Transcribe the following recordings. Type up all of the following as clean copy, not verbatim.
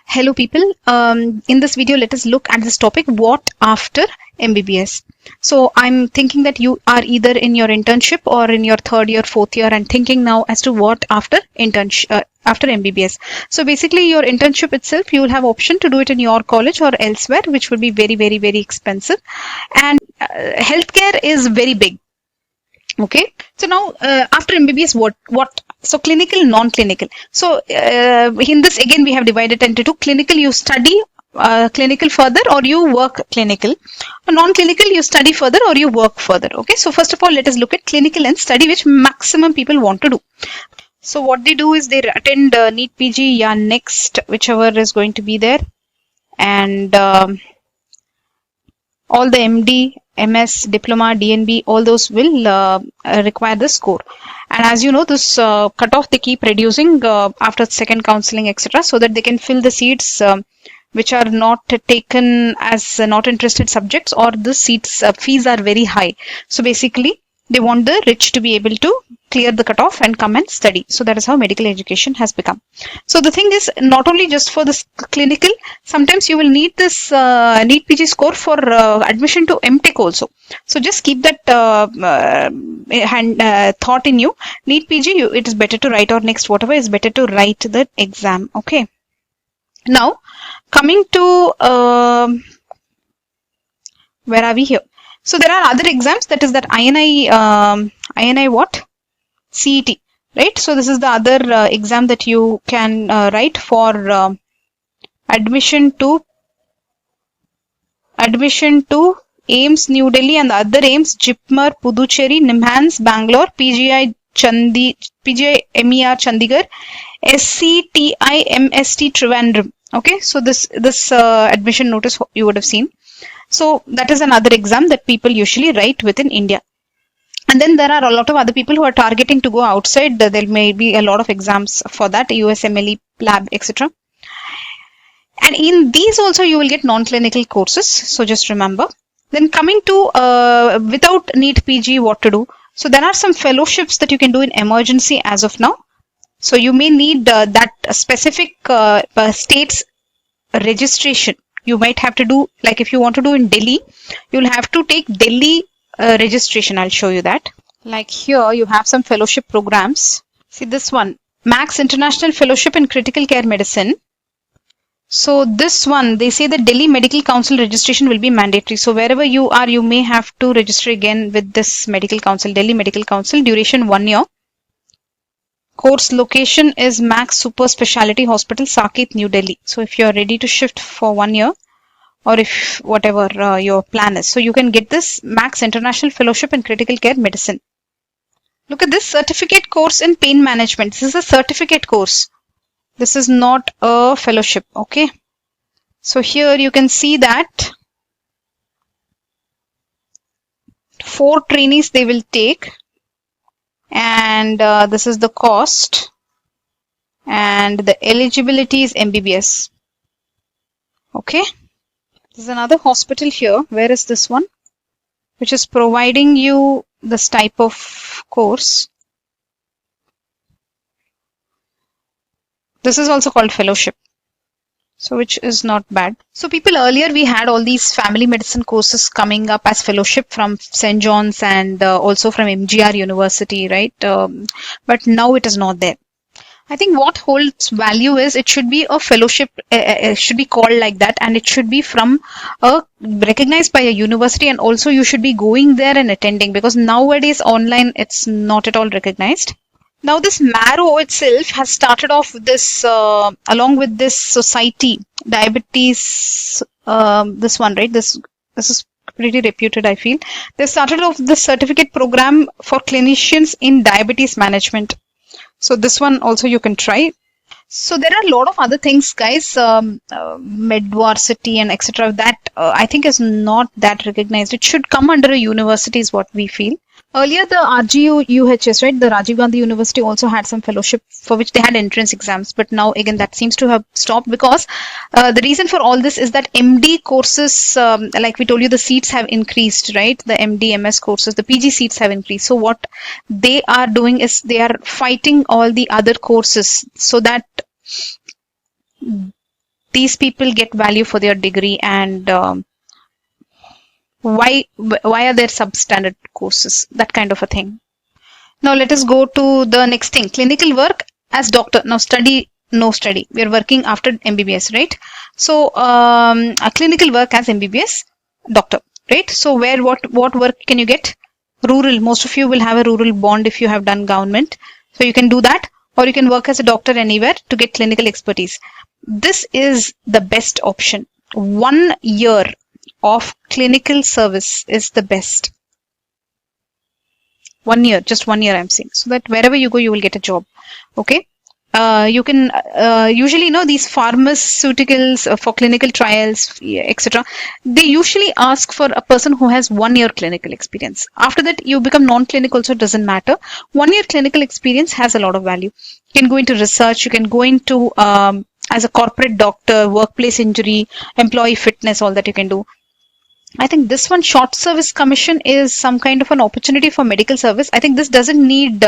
Hello people, in this video let us look at this topic, what after MBBS. So I'm thinking that you are either in your internship or in your third year, fourth year and thinking now as to what after internship, after MBBS. So basically your internship itself, you will have option to do it in your college or elsewhere, which would be very expensive, and healthcare is very big. Okay, so now after MBBS, what? So clinical, non-clinical. So in this again we have divided into two. Clinical, you study clinical further or you work clinical. Non-clinical, you study further or you work further. Okay, so first of all let us look at clinical and study, which maximum people want to do. So what they do is they attend NEET PG, next, whichever is going to be there, and all the MD, MS, Diploma, DNB, all those will require the score. And as you know, this cutoff they keep reducing after second counseling, etc., so that they can fill the seats which are not taken as not interested subjects, or the seats fees are very high. So basically, they want the rich to be able to clear the cutoff and come and study. So that is how medical education has become. So the thing is, not only just for this clinical, sometimes you will need this NEET PG score for admission to MTech also. So just keep that thought in you. NEET PG, it is better to write, or next whatever is better to write the exam. Okay. Now coming to where are we here? So there are other exams, that is that INI what? CET, right? So this is the other exam that you can write for admission to AIMS New Delhi and the other AIMS Jipmer, Puducherry, NIMHANS, Bangalore, PGI MER Chandigarh, SCTI MST Trivandrum. Okay, so this admission notice you would have seen. So that is another exam that people usually write within India. And then there are a lot of other people who are targeting to go outside. There may be a lot of exams for that, USMLE, PLAB, etc. And in these also you will get non-clinical courses. So just remember. Then coming to without NEET PG, what to do? So there are some fellowships that you can do in emergency as of now. So you may need that specific state's registration. You might have to do, like if you want to do in Delhi, you'll have to take Delhi registration. I'll show you that. Like here, you have some fellowship programs. See this one, Max International Fellowship in Critical Care Medicine. So this one, they say that Delhi Medical Council registration will be mandatory. So wherever you are, you may have to register again with this Medical Council, Delhi Medical Council, duration 1 year. Course location is Max Super Speciality Hospital, Saket, New Delhi. So if you are ready to shift for 1 year, or if whatever your plan is, so you can get this Max International Fellowship in Critical Care Medicine. Look at this certificate course in pain management. This is a certificate course. This is not a fellowship. Okay. So here you can see that 4 trainees they will take. And this is the cost, and the eligibility is MBBS. Okay, there's another hospital here. Where is this one? Which is providing you this type of course. This is also called fellowship, so which is not bad. So people, earlier we had all these family medicine courses coming up as fellowship from St. John's and also from MGR University, right? But now it is not there. I think what holds value is it should be a fellowship, it should be called like that, and it should be from recognized by a university, and also you should be going there and attending, because nowadays online it's not at all recognized. Now this Marrow itself has started off this along with this society, diabetes, this one, right? This is pretty reputed, I feel. They started off the certificate program for clinicians in diabetes management. So this one also you can try. So there are a lot of other things, guys, Medvarsity and etc. that I think is not that recognized. It should come under a university is what we feel. Earlier, the RGUHS, right, the Rajiv Gandhi University also had some fellowship for which they had entrance exams. But now, again, that seems to have stopped, because the reason for all this is that MD courses, like we told you, the seats have increased, right? The MD, MS courses, the PG seats have increased. So what they are doing is they are fighting all the other courses so that these people get value for their degree, and why are there substandard courses, that kind of a thing. Now let us go to the next thing, clinical work as doctor. Now study, no study. We are working after MBBS, right? So a clinical work as MBBS doctor, right? So where what work can you get? Rural. Most of you will have a rural bond if you have done government. So you can do that, or you can work as a doctor anywhere to get clinical expertise. This is the best option. 1 year of clinical service is the best. 1 year, just 1 year I'm saying, so that wherever you go, you will get a job. Okay. You can usually know these pharmaceuticals for clinical trials, etc. They usually ask for a person who has 1 year clinical experience. After that, you become non-clinical, so it doesn't matter. 1 year clinical experience has a lot of value. You can go into research, you can go into as a corporate doctor, workplace injury, employee fitness, all that you can do. I think this one, short service commission, is some kind of an opportunity for medical service. I think this doesn't need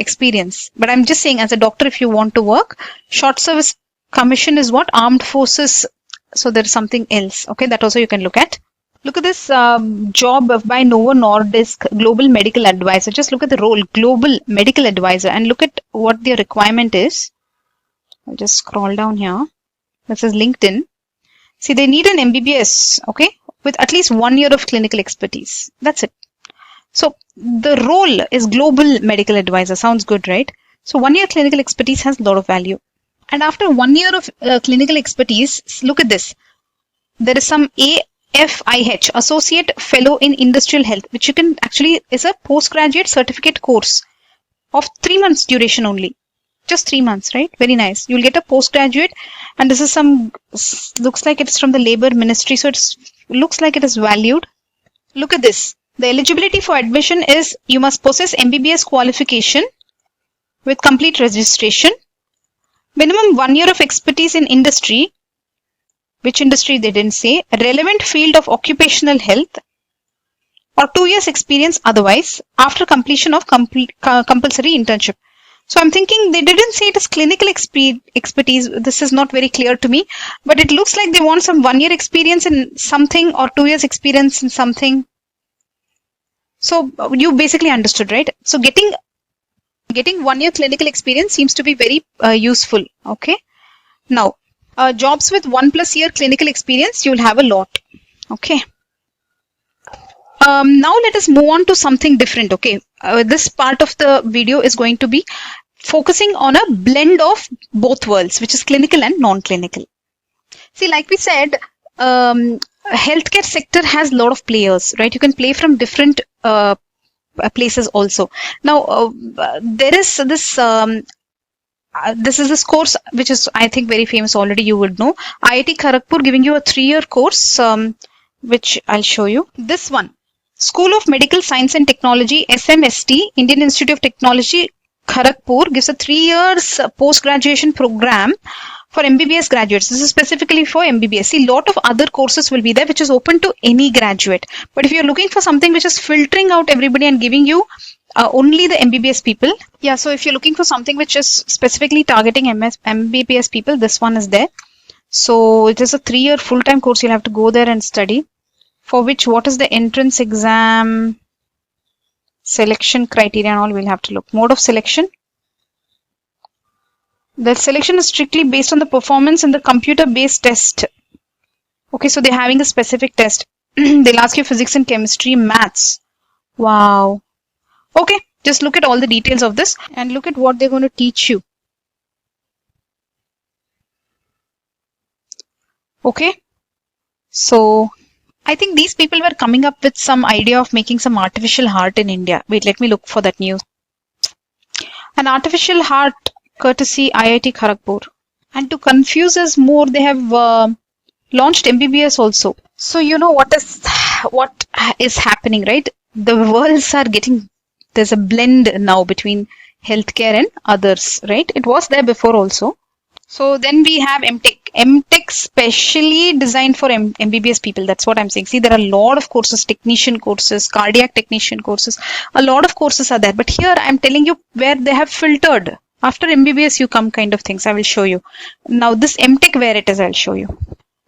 experience, but I'm just saying, as a doctor, if you want to work, short service commission is what? Armed forces. So there's something else. Okay, that also you can look at. Look at this job by Novo Nordisk, Global Medical Advisor. Just look at the role, Global Medical Advisor, and look at what their requirement is. I'll just scroll down here. This is LinkedIn. See, they need an MBBS, okay, with at least 1 year of clinical expertise. That's it. So the role is Global Medical Advisor. Sounds good, right? So 1 year clinical expertise has a lot of value. And after 1 year of clinical expertise, look at this. There is some AFIH, Associate Fellow in Industrial Health, which you can actually, is a postgraduate certificate course of 3 months duration only. Just 3 months, right? Very nice. You'll get a postgraduate, and this is some, looks like it's from the Labor Ministry, so it looks like it is valued. Look at this. The eligibility for admission is you must possess MBBS qualification with complete registration, minimum 1 year of expertise in industry, which industry they didn't say, a relevant field of occupational health, or 2 years experience otherwise after completion of compulsory internship. So I'm thinking they didn't say it is clinical expertise. This is not very clear to me, but it looks like they want some 1 year experience in something or 2 years experience in something. So you basically understood, right? So getting 1 year clinical experience seems to be very useful. Okay. Now, jobs with 1+ year clinical experience, you'll have a lot. Okay. Now let us move on to something different. Okay. This part of the video is going to be focusing on a blend of both worlds, which is clinical and non-clinical. See, like we said, healthcare sector has a lot of players, right? You can play from different places also. Now, there is this this course, which is, I think, very famous already, you would know. IIT Kharagpur giving you a 3-year course, which I'll show you. This one, School of Medical Science and Technology, SMST, Indian Institute of Technology, Kharagpur, gives a 3 years post-graduation program for MBBS graduates. This is specifically for MBBS. See, a lot of other courses will be there, which is open to any graduate. But if you're looking for something which is filtering out everybody and giving you only the MBBS people, yeah, so if you're looking for something which is specifically targeting MBBS people, this one is there. So it is a 3-year full-time course. You'll have to go there and study. For which, what is the entrance exam, selection criteria and all, we'll have to look. Mode of selection. The selection is strictly based on the performance in the computer-based test. Okay, so they're having a specific test. They'll ask you physics and chemistry, maths. Wow. Okay, just look at all the details of this and look at what they're going to teach you. Okay, so I think these people were coming up with some idea of making some artificial heart in India. Wait, let me look for that news. An artificial heart, courtesy IIT Kharagpur. And to confuse us more, they have launched MBBS also. So you know what is happening, right? The worlds are getting, there's a blend now between healthcare and others, right? It was there before also. So then we have MTech. MTech specially designed for MBBS people. That's what I'm saying. See, there are a lot of courses, technician courses, cardiac technician courses. A lot of courses are there. But here I'm telling you where they have filtered. After MBBS, you come kind of things. I will show you. Now this MTech, where it is, I'll show you.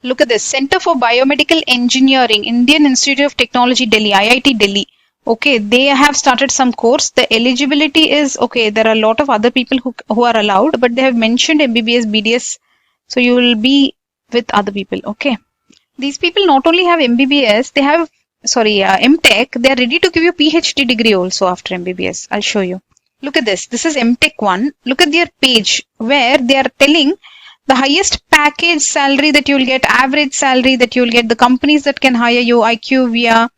Look at this. Center for Biomedical Engineering, Indian Institute of Technology, Delhi, IIT Delhi. Okay, they have started some course. The eligibility is, okay, there are a lot of other people who are allowed, but they have mentioned MBBS, BDS. So you will be with other people, okay. These people not only have MBBS, they have, MTech. They are ready to give you PhD degree also after MBBS. I'll show you. Look at this. This is MTech 1. Look at their page where they are telling the highest package salary that you will get, average salary that you will get, the companies that can hire you, IQVIA,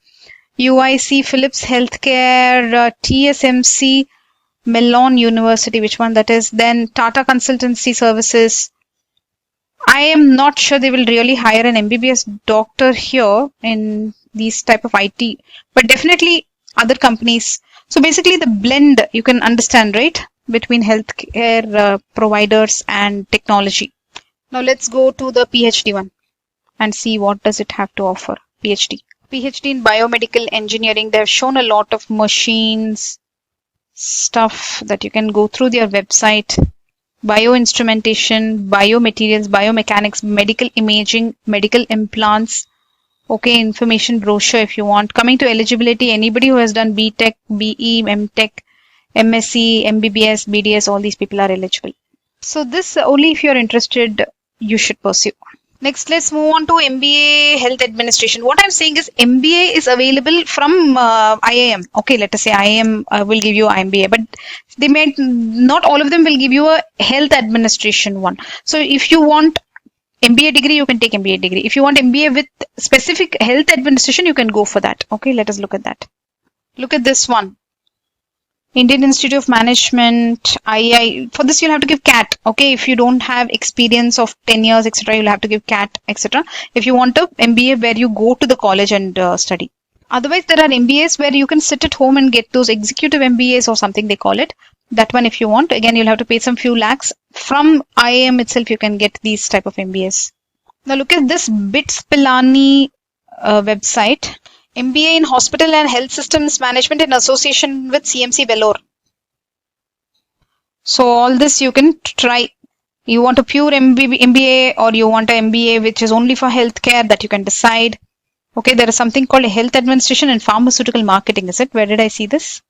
UIC, Philips Healthcare, TSMC, Mellon University, which one that is, then Tata Consultancy Services. I am not sure they will really hire an MBBS doctor here in these type of IT, but definitely other companies. So basically the blend, you can understand, right, between healthcare providers and technology. Now let's go to the PhD one and see what does it have to offer. PhD in biomedical engineering. They have shown a lot of machines, stuff that you can go through their website. Bioinstrumentation, biomaterials, biomechanics, medical imaging, medical implants. Okay, information brochure if you want. Coming to eligibility, anybody who has done BTech, BE, MTech, MSc, MBBS, BDS, all these people are eligible. So this only if you are interested, you should pursue. Next, let's move on to MBA Health Administration. What I'm saying is MBA is available from IIM. Okay, let us say IIM will give you MBA, but they may not all of them will give you a health administration one. So if you want MBA degree, you can take MBA degree. If you want MBA with specific health administration, you can go for that. Okay, let us look at that. Look at this one. Indian Institute of Management, II. For this, you'll have to give CAT. Okay, if you don't have experience of 10 years, etc., you'll have to give CAT, etc. If you want a MBA where you go to the college and study. Otherwise, there are MBAs where you can sit at home and get those executive MBAs or something they call it. That one, if you want, again, you'll have to pay some few lakhs. From IIM itself, you can get these type of MBAs. Now look at this BITS Pilani website. MBA in Hospital and Health Systems Management in association with CMC Vellore. So all this you can try. You want a pure MBA or you want an MBA which is only for healthcare, that you can decide. Okay, there is something called Health Administration and Pharmaceutical Marketing, is it? Where did I see this?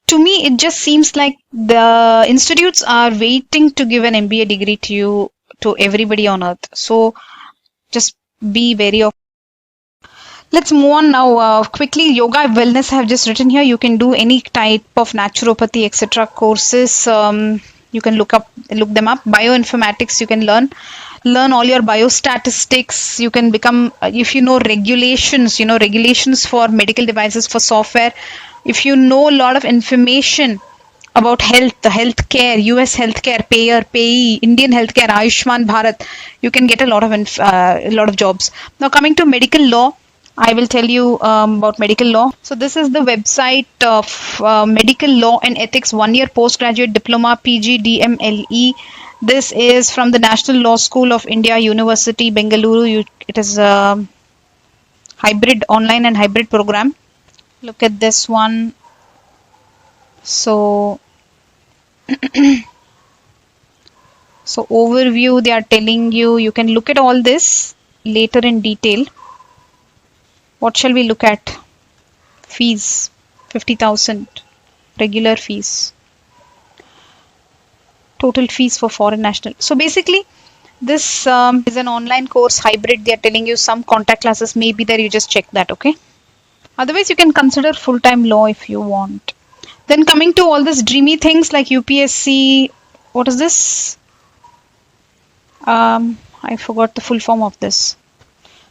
To me, it just seems like the institutes are waiting to give an MBA degree to you, to everybody on earth. So just be wary of. Let's move on now. Quickly, yoga, wellness I have just written here. You can do any type of naturopathy, etc. courses. You can look them up. Bioinformatics, you can learn all your biostatistics. You can become, if you know regulations, regulations for medical devices, for software. If you know a lot of information about health, the healthcare, US healthcare, payer, payee, Indian healthcare, Ayushman Bharat, you can get a lot of jobs. Now coming to medical law, I will tell you about medical law. So this is the website of Medical Law and Ethics 1-year postgraduate diploma, PG, DMLE. This is from the National Law School of India, University, Bengaluru. It is a hybrid, online and hybrid program. Look at this one. So, so overview, they are telling you, you can look at all this later in detail. What shall we look at? Fees, 50,000, regular fees. Total fees for foreign national. So basically, this is an online course, hybrid. They are telling you some contact classes may be there. You just check that, okay? Otherwise, you can consider full-time law if you want. Then coming to all these dreamy things like UPSC. What is this? I forgot the full form of this.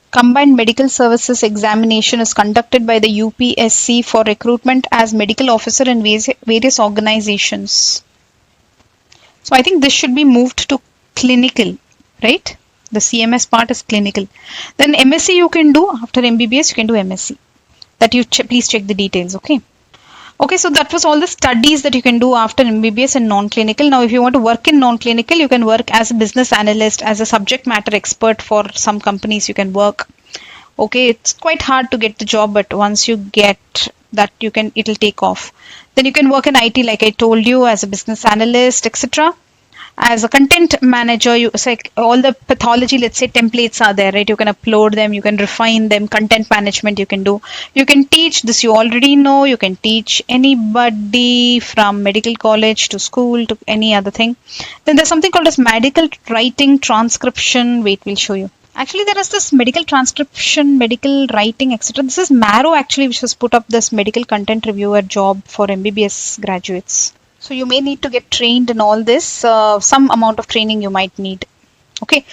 Combined Medical Services Examination is conducted by the UPSC for recruitment as medical officer in various organizations. So I think this should be moved to clinical, right? The CMS part is clinical. Then MSc you can do after MBBS, you can do MSc. That you please check the details, okay? Okay, so that was all the studies that you can do after MBBS and non-clinical. Now, if you want to work in non-clinical, you can work as a business analyst, as a subject matter expert for some companies. You can work. Okay, it's quite hard to get the job, but once you get that, it'll take off. Then you can work in IT, like I told you, as a business analyst, etc. As a content manager, it's like all the pathology, let's say, templates are there, right? You can upload them, you can refine them. Content management you can do. You can teach this, you already know. You can teach anybody from medical college to school to any other thing. Then there's something called as medical writing transcription. Wait, we'll show you. Actually, there is this medical transcription, medical writing, etc. This is Marrow, actually, which has put up this medical content reviewer job for MBBS graduates. So you may need to get trained in all this. Some amount of training you might need. Okay.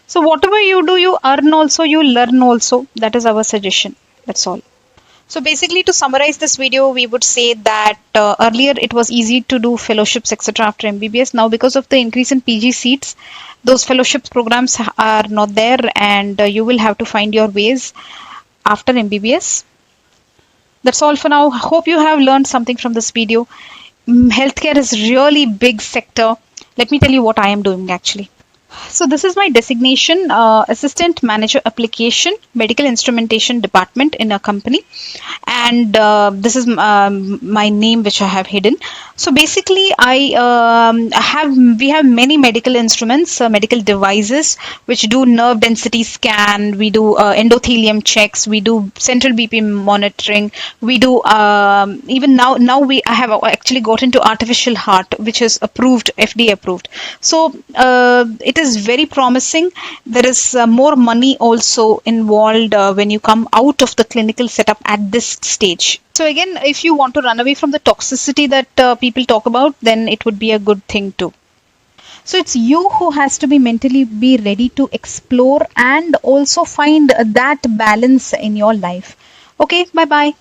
So whatever you do, you earn also, you learn also. That is our suggestion. That's all. So basically, to summarize this video, we would say that earlier it was easy to do fellowships, etc. after MBBS. Now, because of the increase in PG seats, those fellowship programs are not there, and you will have to find your ways after MBBS. That's all for now. Hope you have learned something from this video. Healthcare is really big sector. Let me tell you what I am doing actually. So this is my designation, Assistant Manager Application, Medical Instrumentation Department in a company. And this is my name which I have hidden. So basically we have many medical instruments, medical devices which do nerve density scan, we do endothelium checks, we do central BP monitoring, we do even now I have actually got into artificial heart, which is approved, FDA approved. So it is very promising. There is more money also involved when you come out of the clinical setup at this stage. So again, if you want to run away from the toxicity that people talk about, then it would be a good thing too. So it's you who has to be mentally be ready to explore and also find that balance in your life. Okay, bye bye.